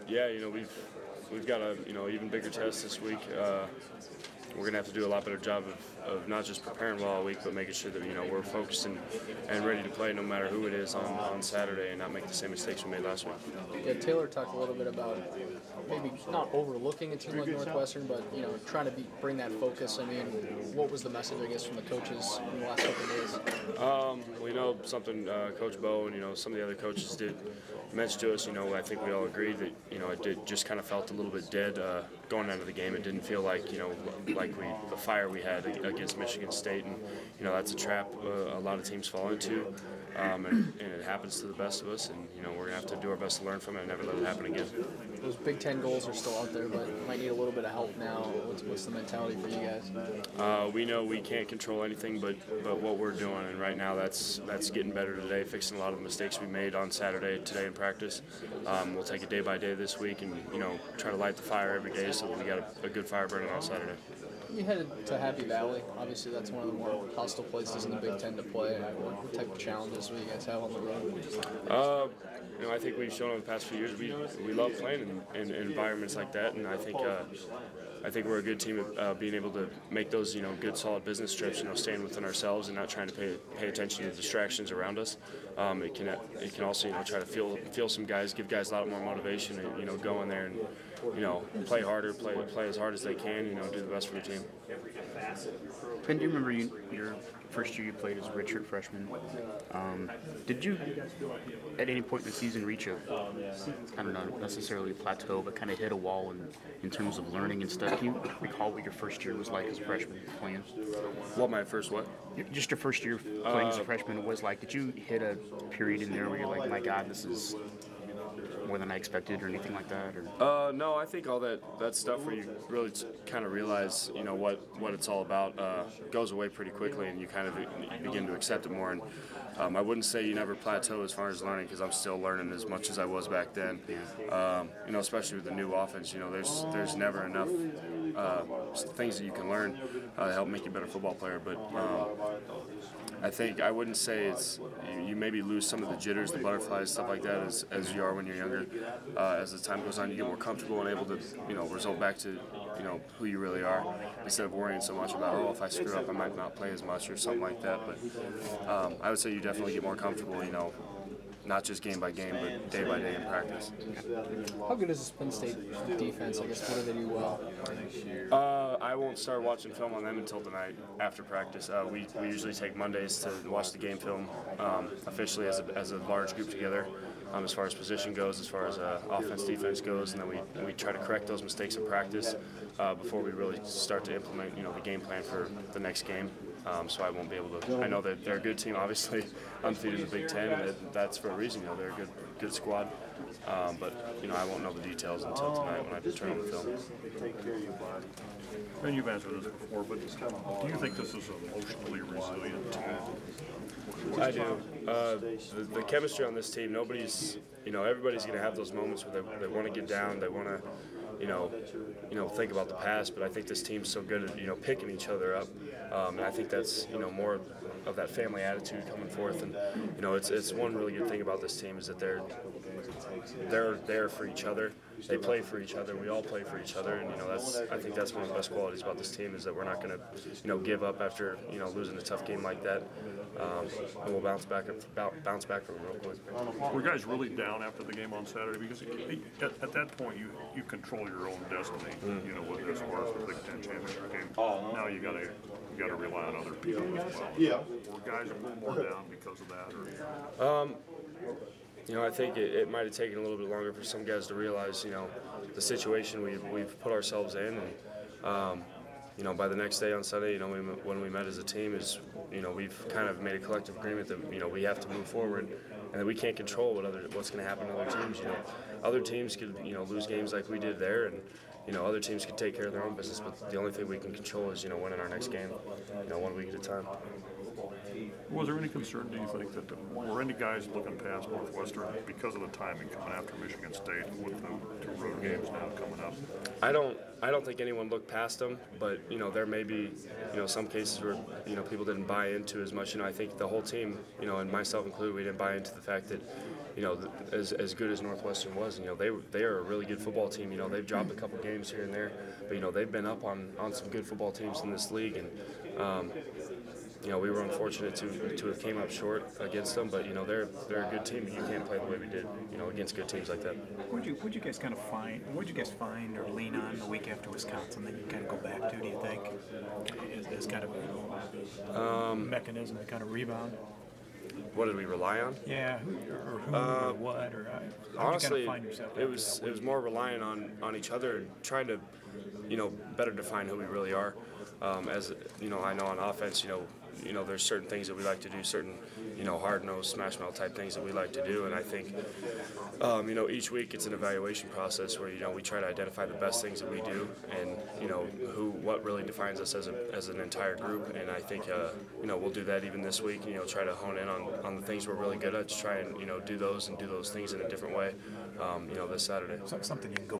Yeah, we've got a even bigger test this week. We're gonna have to do a lot better job of not just preparing well all week, but making sure that we're focused and ready to play no matter who it is on Saturday, and not make the same mistakes we made last week. Yeah, Taylor talked a little bit about maybe not overlooking a team like Northwestern, but trying to bring that focus. I mean, what was the message, I guess, from the coaches in the last couple of days? We know something Coach Bo and some of the other coaches did mention to us. I think we all agreed that it just kind of felt a little bit dead going into the game. It didn't feel like the fire we had against Michigan State, and that's a trap a lot of teams fall into, and it happens to the best of us. And we're gonna have to do our best to learn from it and never let it happen again. Those Big Ten goals are still out there, but might need a little bit of help now. What's the mentality for you guys? We know we can't control anything but what we're doing, and right now that's getting better today, fixing a lot of the mistakes we made on Saturday today in practice. We'll take it day by day this week, and try to light the fire every day so that we got a good fire burning on Saturday. You headed to Happy Valley. Obviously, that's one of the more hostile places in the Big Ten to play. What type of challenges will you guys have on the road? I think we've shown over the past few years we love playing in environments like that, and I think we're a good team at being able to make those good solid business trips. Staying within ourselves and not trying to pay attention to the distractions around us. It can also try to feel some guys, give guys a lot more motivation, and go in there and play harder, play as hard as they can, do the best for your team. Penn, do you remember your first year you played as a redshirt freshman? Did you, at any point in the season, reach a kind of not necessarily a plateau, but kind of hit a wall in terms of learning and stuff? Can you recall what your first year was like as a freshman playing? What, my first what? Just your first year playing as a freshman was like. Did you hit a period in there where you're like, my God, this is more than I expected, or anything like that? Or no, I think all that stuff where you really kind of realize what it's all about goes away pretty quickly, and you kind of begin to accept it more. And I wouldn't say you never plateau as far as learning, because I'm still learning as much as I was back then. Especially with the new offense, there's never enough things that you can learn to help make you a better football player. But I think I wouldn't say it's you maybe lose some of the jitters, the butterflies, stuff like that as you are when you're younger. As the time goes on, you get more comfortable and able to result back to who you really are, instead of worrying so much about, if I screw up I might not play as much or something like that. But I would say you definitely get more comfortable, not just game by game, but day by day in practice. How good is this Penn State defense? I guess, what do they do well? I won't start watching film on them until tonight after practice. We usually take Mondays to watch the game film officially as a large group together, as far as position goes, as far as offense, defense goes, and then we try to correct those mistakes in practice before we really start to implement the game plan for the next game. So I won't be able to. I know that they're a good team, obviously, undefeated in the Big Ten, and that's for a reason. They're a good squad. But I won't know the details until tonight when I turn on the film. And you've answered this before, but do you think this is an emotionally resilient team? I do. The chemistry on this team, everybody's going to have those moments where they want to get down, they want to think about the past, but I think this team's so good at picking each other up, and I think that's more of that family attitude coming forth. And it's one really good thing about this team is that they're there for each other. They play for each other. We all play for each other, and I think that's one of the best qualities about this team, is that we're not going to give up after losing a tough game like that, and we'll bounce back from it real quick. Were guys really down after the game on Saturday? Because at that point you control your own destiny. Whether as far as the Big Ten championship game. Now you got to rely on other people as well. Yeah. Were guys a little more down because of that, or? I think it might have taken a little bit longer for some guys to realize, the situation we've put ourselves in, and by the next day on Sunday, when we met as a team, we've kind of made a collective agreement that we have to move forward, and that we can't control what's going to happen to other teams. Other teams could lose games like we did there, and other teams could take care of their own business. But the only thing we can control is winning our next game, 1 week at a time. Was there any concern, do you think, that were any guys looking past Northwestern because of the timing coming after Michigan State with the 2 road games now coming up? I don't think anyone looked past them, but there may be some cases where people didn't buy into as much. I think the whole team, and myself included, we didn't buy into the fact that as good as Northwestern was, they are a really good football team. They've dropped a couple games here and there, but they've been up on some good football teams in this league, and we were unfortunate to have came up short against them, but they're a good team. You can't play the way we did, against good teams like that. What'd you guys find or lean on the week after Wisconsin that you kind of go back to? Do you think as kind of a mechanism to kind of rebound? What did we rely on? Yeah, or who or what or honestly, kind of find yourself it was more relying on each other and trying to better define who we really are. As I know on offense, there's certain things that we like to do, certain hard-nosed, smash-mouth type things that we like to do, and I think each week it's an evaluation process where we try to identify the best things that we do and what really defines us as an entire group, and I think we'll do that even this week. Try to hone in on the things we're really good at, to try and do those things in a different way. This Saturday. Something you can go